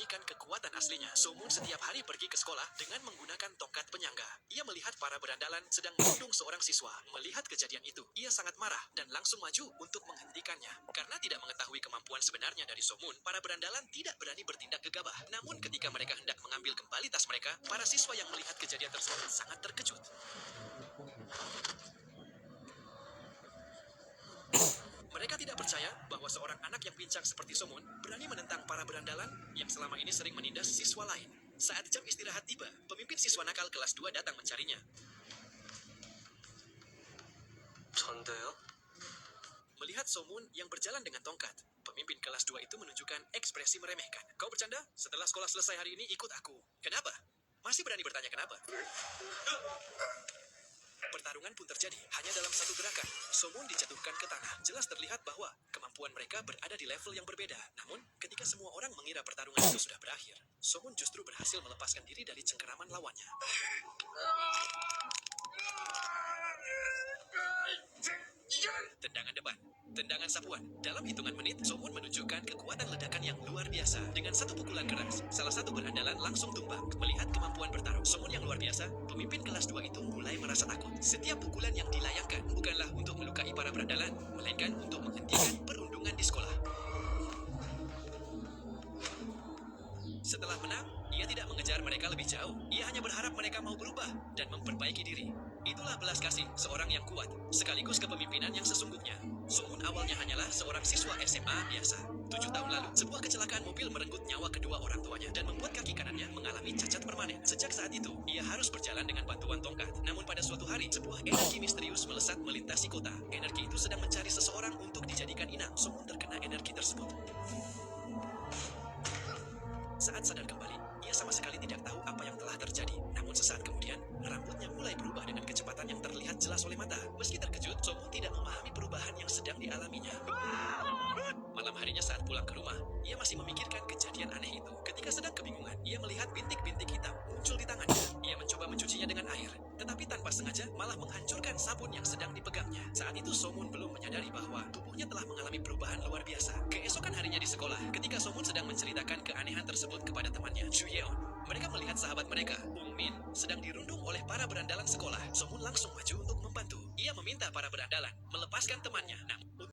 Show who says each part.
Speaker 1: menyembunyikan kekuatan aslinya. Somun setiap hari pergi ke sekolah dengan menggunakan tongkat penyangga. Ia melihat para berandalan sedang menundung seorang siswa. Melihat kejadian itu, ia sangat marah dan langsung maju untuk menghentikannya. Karena tidak mengetahui kemampuan sebenarnya dari Somun, para berandalan tidak berani bertindak gegabah. Namun ketika mereka hendak mengambil kembali tas mereka, para siswa yang melihat kejadian tersebut sangat terkejut. Mereka tidak percaya bahwa seorang anak yang pincang seperti Somun berani menentang para berandalan yang selama ini sering menindas siswa lain. Saat jam istirahat tiba, pemimpin siswa nakal kelas 2 datang mencarinya.
Speaker 2: 전데요?
Speaker 1: Melihat Somun yang berjalan dengan tongkat, pemimpin kelas 2 itu menunjukkan ekspresi meremehkan. Kau bercanda? Setelah sekolah selesai hari ini ikut aku. Kenapa? Masih berani bertanya kenapa? Pertarungan pun terjadi hanya dalam satu gerakan. Somun dijatuhkan ke tanah. Jelas terlihat bahwa kemampuan mereka berada di level yang berbeda. Namun, ketika semua orang mengira pertarungan itu sudah berakhir, Somun justru berhasil melepaskan diri dari cengkeraman lawannya. Tendangan depan, tendangan sapuan. Dalam hitungan menit, Somun menunjukkan kekuatan ledakan yang luar biasa. Dengan satu pukulan keras, salah satu berandalan langsung tumbang. Melihat kemampuan bertarung Somun yang luar biasa, pemimpin kelas 2 itu mulai merasa takut. Setiap pukulan yang dilayangkan bukanlah untuk melukai para berandalan, melainkan untuk menghentikan perundungan di sekolah. Setelah menang, ia tidak mengejar mereka lebih jauh. Ia hanya berharap mereka mau berubah dan memperbaiki diri. Itulah belas kasih seorang yang kuat, sekaligus kepemimpinan yang sesungguhnya. Somun awalnya hanyalah seorang siswa SMA biasa. 7 tahun lalu, sebuah kecelakaan mobil merenggut nyawa kedua orang tuanya dan membuat kaki kanannya mengalami cacat permanen. Sejak saat itu, ia harus berjalan dengan bantuan tongkat. Namun pada suatu hari, sebuah energi misterius melesat melintasi kota. Energi itu sedang mencari seseorang untuk dijadikan inang. Somun terkena energi tersebut. Saat sadar kembali, ia sama sekali tidak tahu apa yang telah terjadi. Namun sesaat kemudian, rambutnya mulai berubah dengan kecepatan yang terlihat jelas oleh mata. Meski terkejut, Somun tidak memahami perubahan yang sedang dialaminya. Malam harinya saat pulang ke rumah, ia masih memikirkan kejadian aneh itu. Ketika sedang kebingungan, ia melihat bintik-bintik hitam muncul di tangannya. Ia mencoba mencucinya dengan air, tetapi tanpa sengaja malah menghancurkan sabun yang sedang dipegangnya. Saat itu Somun belum menyadari bahwa tubuhnya telah mengalami perubahan luar biasa. Keesokan harinya di sekolah, ketika Somun sedang menceritakan keanehan tersebut kepada temannya, Chu Yeon, mereka melihat sahabat mereka, Ung Min, sedang dirundung oleh para berandalan sekolah. Somun langsung maju untuk membantu. Ia meminta para berandalan melepaskan temannya. Namun